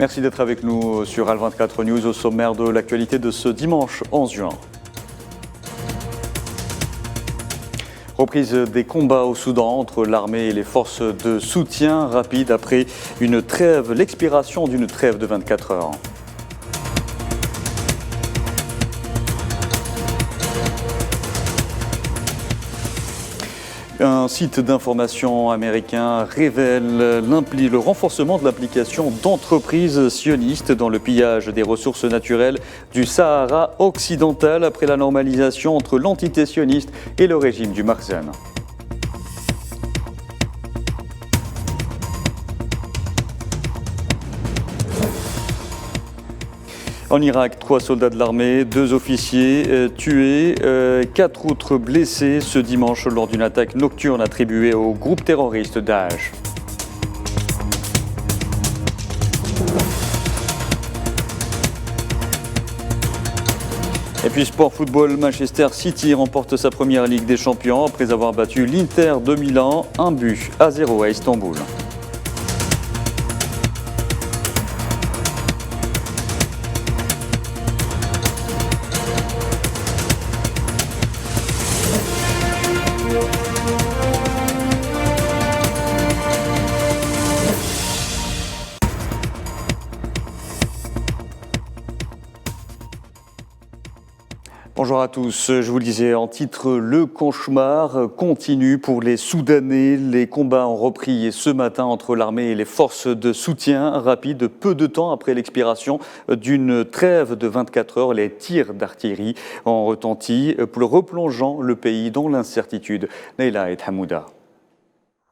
Merci d'être avec nous sur Al24 News au sommaire de l'actualité de ce dimanche 11 juin. Reprise des combats au Soudan entre l'armée et les forces de soutien rapide après l'expiration d'une trêve de 24 heures. Un site d'information américain révèle le renforcement de l'implication d'entreprises sionistes dans le pillage des ressources naturelles du Sahara occidental après la normalisation entre l'entité sioniste et le régime du Marzen. En Irak, 3 soldats de l'armée, 2 officiers tués, 4 autres blessés ce dimanche lors d'une attaque nocturne attribuée au groupe terroriste Daesh. Et puis sport football, Manchester City remporte sa première Ligue des Champions après avoir battu l'Inter de Milan 1-0 à Istanbul. Bonjour à tous, je vous le disais en titre, le cauchemar continue pour les Soudanais. Les combats ont repris ce matin entre l'armée et les forces de soutien rapide, peu de temps après l'expiration d'une trêve de 24 heures. Les tirs d'artillerie ont retenti, replongeant le pays dans l'incertitude. Neila et Hamouda.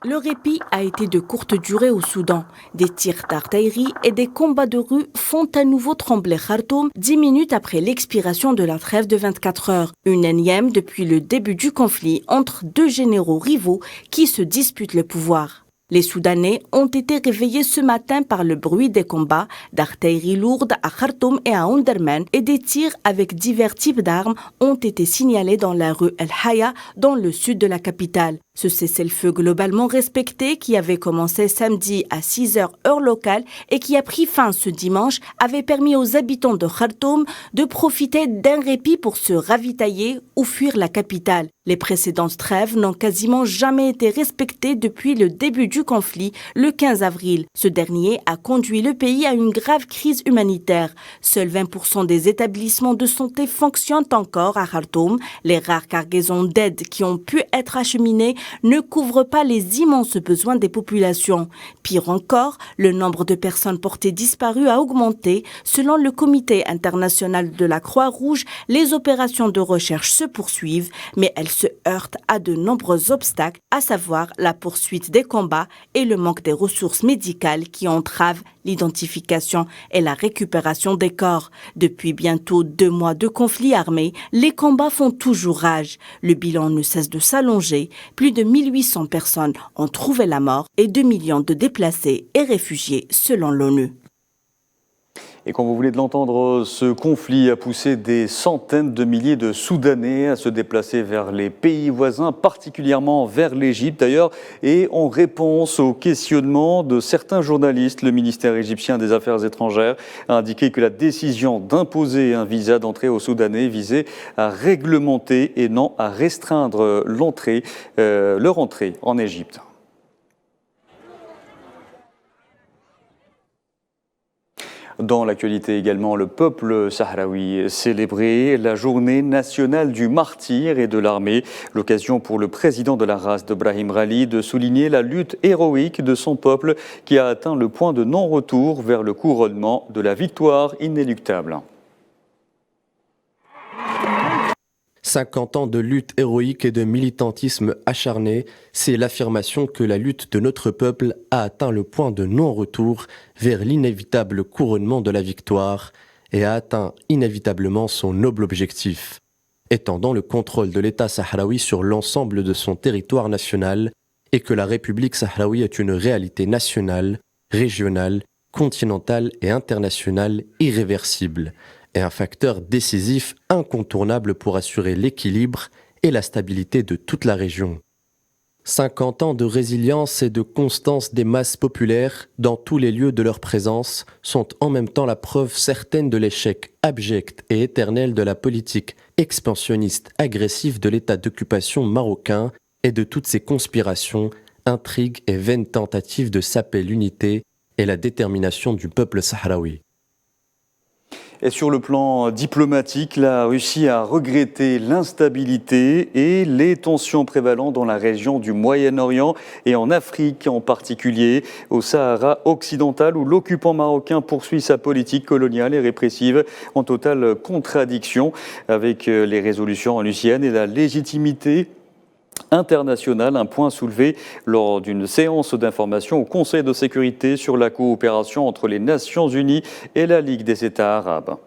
Le répit a été de courte durée au Soudan. Des tirs d'artillerie et des combats de rue font à nouveau trembler Khartoum 10 minutes après l'expiration de la trêve de 24 heures. Une énième depuis le début du conflit entre 2 généraux rivaux qui se disputent le pouvoir. Les Soudanais ont été réveillés ce matin par le bruit des combats d'artillerie lourde à Khartoum et à Omdurman et des tirs avec divers types d'armes ont été signalés dans la rue El Haya dans le sud de la capitale. Ce cessez-le-feu globalement respecté qui avait commencé samedi à 6 heures heure locale et qui a pris fin ce dimanche avait permis aux habitants de Khartoum de profiter d'un répit pour se ravitailler ou fuir la capitale. Les précédentes trêves n'ont quasiment jamais été respectées depuis le début du conflit le 15 avril. Ce dernier a conduit le pays à une grave crise humanitaire. Seuls 20% des établissements de santé fonctionnent encore à Khartoum. Les rares cargaisons d'aide qui ont pu être acheminées ne couvrent pas les immenses besoins des populations. Pire encore, le nombre de personnes portées disparues a augmenté. Selon le Comité international de la Croix-Rouge, les opérations de recherche se poursuivent, mais elles se heurtent à de nombreux obstacles, à savoir la poursuite des combats et le manque des ressources médicales qui entravent l'identification et la récupération des corps. Depuis bientôt 2 mois de conflit armé, les combats font toujours rage. Le bilan ne cesse de s'allonger. Plus de 1800 personnes ont trouvé la mort et 2 millions de déplacés et réfugiés selon l'ONU. Et comme vous venez de l'entendre, ce conflit a poussé des centaines de milliers de Soudanais à se déplacer vers les pays voisins, particulièrement vers l'Égypte d'ailleurs. Et en réponse aux questionnements de certains journalistes, le ministère égyptien des Affaires étrangères a indiqué que la décision d'imposer un visa d'entrée aux Soudanais visait à réglementer et non à restreindre leur entrée en Égypte. Dans l'actualité également, le peuple sahraoui célébrait la journée nationale du martyr et de l'armée. L'occasion pour le président de la race d'Ebrahim Rali de souligner la lutte héroïque de son peuple qui a atteint le point de non-retour vers le couronnement de la victoire inéluctable. 50 ans de lutte héroïque et de militantisme acharné, c'est l'affirmation que la lutte de notre peuple a atteint le point de non-retour vers l'inévitable couronnement de la victoire et a atteint inévitablement son noble objectif, étendant le contrôle de l'État sahraoui sur l'ensemble de son territoire national et que la République sahraoui est une réalité nationale, régionale, continentale et internationale irréversible, est un facteur décisif incontournable pour assurer l'équilibre et la stabilité de toute la région. 50 ans de résilience et de constance des masses populaires dans tous les lieux de leur présence sont en même temps la preuve certaine de l'échec abject et éternel de la politique expansionniste agressive de l'État d'occupation marocain et de toutes ses conspirations, intrigues et vaines tentatives de saper l'unité et la détermination du peuple sahraoui. Et sur le plan diplomatique, la Russie a regretté l'instabilité et les tensions prévalant dans la région du Moyen-Orient et en Afrique en particulier, au Sahara occidental où l'occupant marocain poursuit sa politique coloniale et répressive en totale contradiction avec les résolutions onusiennes et la légitimité international, un point soulevé lors d'une séance d'information au Conseil de sécurité sur la coopération entre les Nations Unies et la Ligue des États arabes.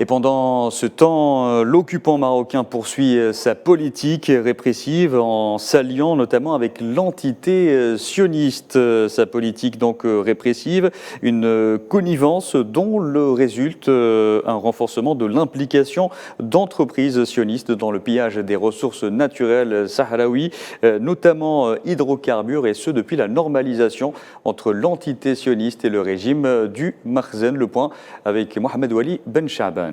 Et pendant ce temps, l'occupant marocain poursuit sa politique répressive en s'alliant notamment avec l'entité sioniste. Sa politique donc répressive, une connivence dont le résulte un renforcement de l'implication d'entreprises sionistes dans le pillage des ressources naturelles sahraouies, notamment hydrocarbures, et ce depuis la normalisation entre l'entité sioniste et le régime du Makhzen. Le point avec Mohamed Wali Ben Shaban.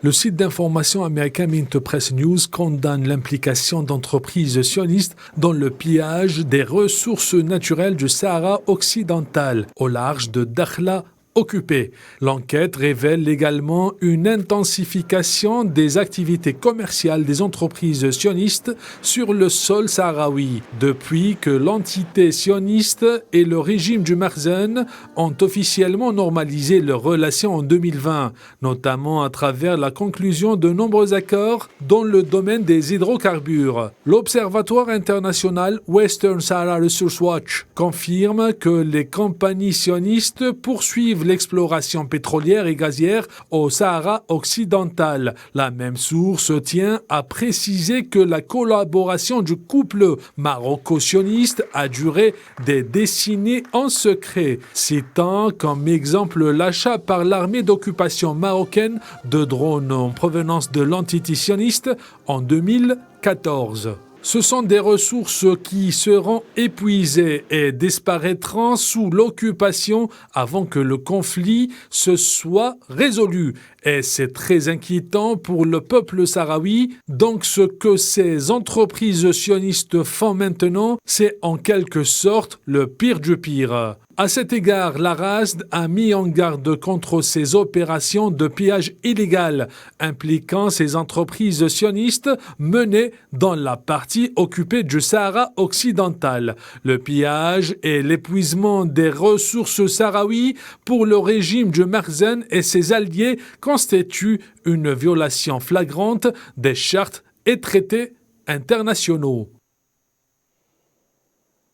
Le site d'information américain Mint Press News condamne l'implication d'entreprises sionistes dans le pillage des ressources naturelles du Sahara occidental, au large de Dakhla occupée. L'enquête révèle également une intensification des activités commerciales des entreprises sionistes sur le sol sahraoui, depuis que l'entité sioniste et le régime du Makhzen ont officiellement normalisé leurs relations en 2020, notamment à travers la conclusion de nombreux accords dans le domaine des hydrocarbures. L'Observatoire international Western Sahara Resource Watch confirme que les compagnies sionistes poursuivent l'exploration pétrolière et gazière au Sahara occidental. La même source tient à préciser que la collaboration du couple maroco-sioniste a duré des décennies en secret, citant comme exemple l'achat par l'armée d'occupation marocaine de drones en provenance de l'entité sioniste en 2014. Ce sont des ressources qui seront épuisées et disparaîtront sous l'occupation avant que le conflit se soit résolu. Et c'est très inquiétant pour le peuple sahraoui. Donc ce que ces entreprises sionistes font maintenant, c'est en quelque sorte le pire du pire. À cet égard, la RASD a mis en garde contre ces opérations de pillage illégal impliquant ces entreprises sionistes menées dans la partie occupée du Sahara occidental. Le pillage et l'épuisement des ressources sahraouies pour le régime du Makhzen et ses alliés constituent une violation flagrante des chartes et traités internationaux.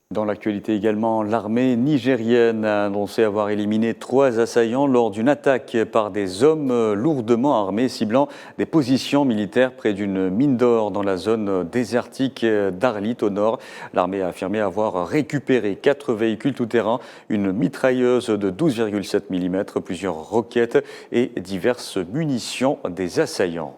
Dans l'actualité également, l'armée nigérienne a annoncé avoir éliminé 3 assaillants lors d'une attaque par des hommes lourdement armés ciblant des positions militaires près d'une mine d'or dans la zone désertique d'Arlit au nord. L'armée a affirmé avoir récupéré 4 véhicules tout-terrain, une mitrailleuse de 12,7 mm, plusieurs roquettes et diverses munitions des assaillants.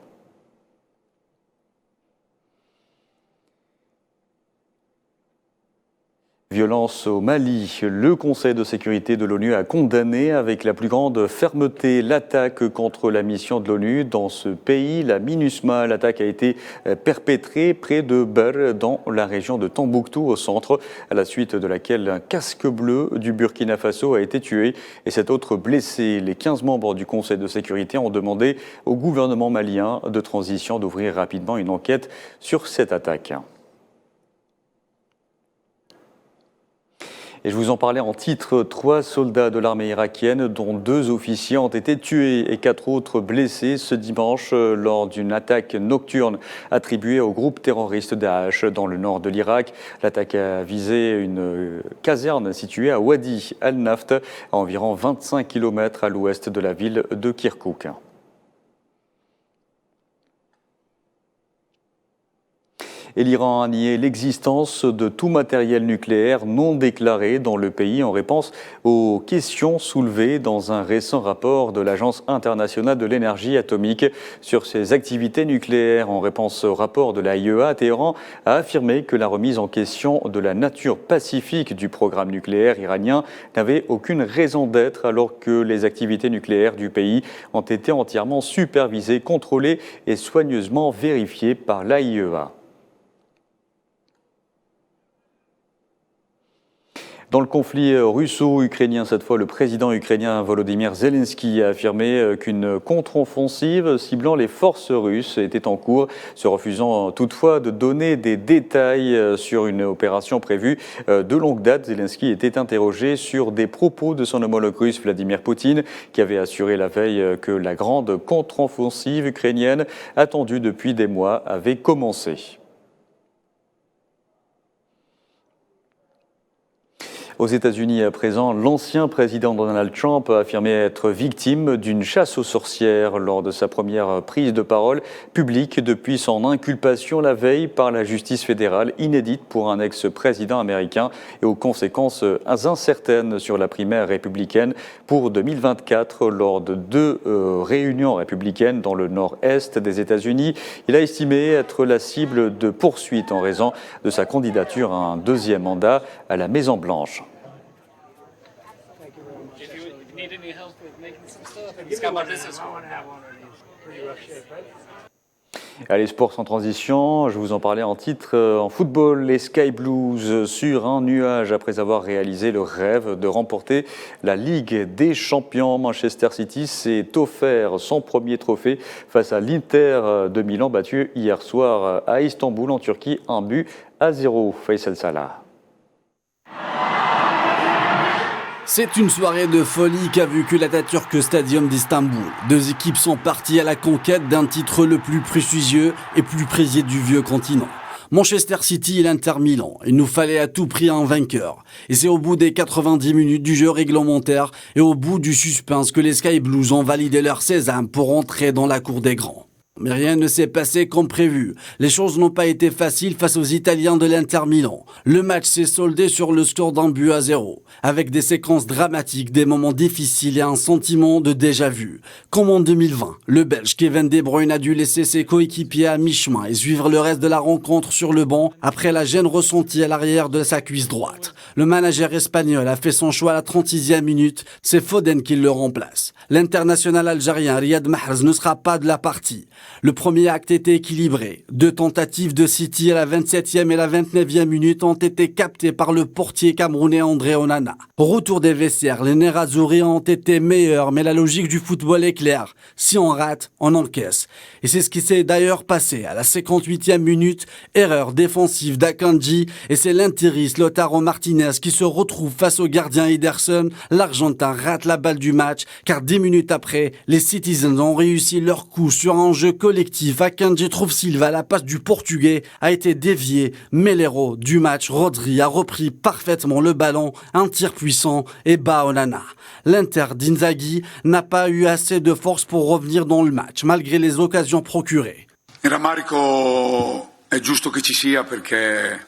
Violence au Mali. Le Conseil de sécurité de l'ONU a condamné avec la plus grande fermeté l'attaque contre la mission de l'ONU dans ce pays, la MINUSMA. L'attaque a été perpétrée près de Ber, dans la région de Tombouctou, au centre, à la suite de laquelle un casque bleu du Burkina Faso a été tué et 7 autres blessés. Les 15 membres du Conseil de sécurité ont demandé au gouvernement malien de transition d'ouvrir rapidement une enquête sur cette attaque. Et je vous en parlais en titre, 3 soldats de l'armée irakienne, dont 2 officiers, ont été tués et 4 autres blessés ce dimanche lors d'une attaque nocturne attribuée au groupe terroriste Daesh dans le nord de l'Irak. L'attaque a visé une caserne située à Wadi al-Naft, à environ 25 km à l'ouest de la ville de Kirkouk. Et l'Iran a nié l'existence de tout matériel nucléaire non déclaré dans le pays en réponse aux questions soulevées dans un récent rapport de l'Agence internationale de l'énergie atomique sur ses activités nucléaires. En réponse au rapport de l'AIEA, Téhéran a affirmé que la remise en question de la nature pacifique du programme nucléaire iranien n'avait aucune raison d'être alors que les activités nucléaires du pays ont été entièrement supervisées, contrôlées et soigneusement vérifiées par l'AIEA. Dans le conflit russo-ukrainien, cette fois, le président ukrainien Volodymyr Zelensky a affirmé qu'une contre-offensive ciblant les forces russes était en cours, se refusant toutefois de donner des détails sur une opération prévue de longue date. Zelensky était interrogé sur des propos de son homologue russe Vladimir Poutine, qui avait assuré la veille que la grande contre-offensive ukrainienne, attendue depuis des mois, avait commencé. Aux États-Unis à présent, l'ancien président Donald Trump a affirmé être victime d'une chasse aux sorcières lors de sa première prise de parole publique depuis son inculpation la veille par la justice fédérale, inédite pour un ex-président américain et aux conséquences incertaines sur la primaire républicaine pour 2024 lors de deux réunions républicaines dans le nord-est des États-Unis. Il a estimé être la cible de poursuites en raison de sa candidature à un deuxième mandat à la Maison-Blanche. Need any help with making some stuff? And he's got my business card. Allez, sport sans transition, je vous en parlais en titre. En football, les Sky Blues sur un nuage après avoir réalisé le rêve de remporter la Ligue des Champions. Manchester City s'est offert son premier trophée face à l'Inter de Milan, battu hier soir à Istanbul en Turquie, 1-0. Faisal Salah. C'est une soirée de folie qu'a vécu l'Atatürk Stadium d'Istanbul. Deux équipes sont parties à la conquête d'un titre le plus prestigieux et plus prisé du vieux continent. Manchester City et l'Inter Milan. Il nous fallait à tout prix un vainqueur. Et c'est au bout des 90 minutes du jeu réglementaire et au bout du suspense que les Sky Blues ont validé leur sésame pour entrer dans la cour des grands. Mais rien ne s'est passé comme prévu. Les choses n'ont pas été faciles face aux Italiens de l'Inter Milan. Le match s'est soldé sur le score d'1-0, avec des séquences dramatiques, des moments difficiles et un sentiment de déjà-vu. Comme en 2020, le Belge Kevin De Bruyne a dû laisser ses coéquipiers à mi-chemin et suivre le reste de la rencontre sur le banc après la gêne ressentie à l'arrière de sa cuisse droite. Le manager espagnol a fait son choix à la 36e minute, c'est Foden qui le remplace. L'international algérien Riyad Mahrez ne sera pas de la partie. Le premier acte était équilibré. Deux tentatives de City à la 27e et la 29e minute ont été captées par le portier camerounais André Onana. Au retour des vestiaires, les Nerazzurri ont été meilleurs, mais la logique du football est claire. Si on rate, on encaisse. Et c'est ce qui s'est d'ailleurs passé. À la 58e minute, erreur défensive d'Akanji et c'est l'intéris Lautaro Martinez qui se retrouve face au gardien Ederson. L'Argentin rate la balle du match car 10 minutes après, les Citizens ont réussi leur coup sur un jeu collectif. Akanji trouve Silva, la passe du Portugais a été déviée, mais l'héros du match, Rodri, a repris parfaitement le ballon, un tir puissant et bat Onana. L'Inter d'Inzaghi n'a pas eu assez de force pour revenir dans le match, malgré les occasions procurées.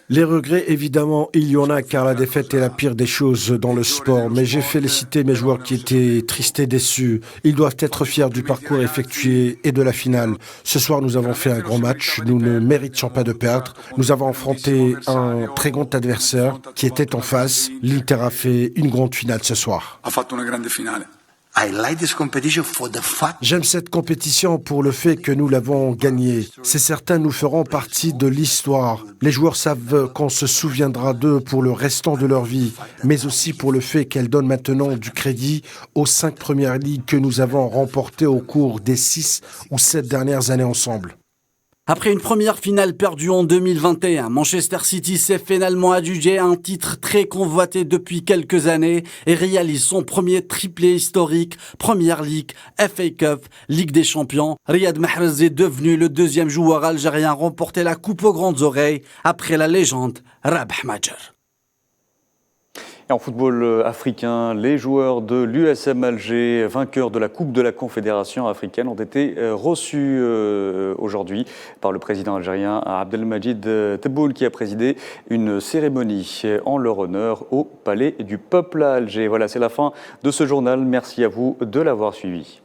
Les regrets, évidemment, il y en a car la défaite est la pire des choses dans le sport. Mais j'ai félicité mes joueurs qui étaient tristes et déçus. Ils doivent être fiers du parcours effectué et de la finale. Ce soir, nous avons fait un grand match. Nous ne méritions pas de perdre. Nous avons affronté un très grand adversaire qui était en face. L'Inter a fait une grande finale ce soir. J'aime cette compétition pour le fait que nous l'avons gagnée. C'est certain, nous ferons partie de l'histoire. Les joueurs savent qu'on se souviendra d'eux pour le restant de leur vie, mais aussi pour le fait qu'elle donne maintenant du crédit aux 5 premières ligues que nous avons remportées au cours des 6 ou 7 dernières années ensemble. Après une première finale perdue en 2021, Manchester City s'est finalement adjugé un titre très convoité depuis quelques années et réalise son premier triplé historique, Première Ligue, FA Cup, Ligue des Champions. Riyad Mahrez est devenu le deuxième joueur algérien à remporter la coupe aux grandes oreilles après la légende Rabah Majer. Et en football africain, les joueurs de l'USM Alger, vainqueurs de la Coupe de la Confédération africaine, ont été reçus aujourd'hui par le président algérien Abdelmajid Tebboune, qui a présidé une cérémonie en leur honneur au Palais du Peuple à Alger. Voilà, c'est la fin de ce journal. Merci à vous de l'avoir suivi.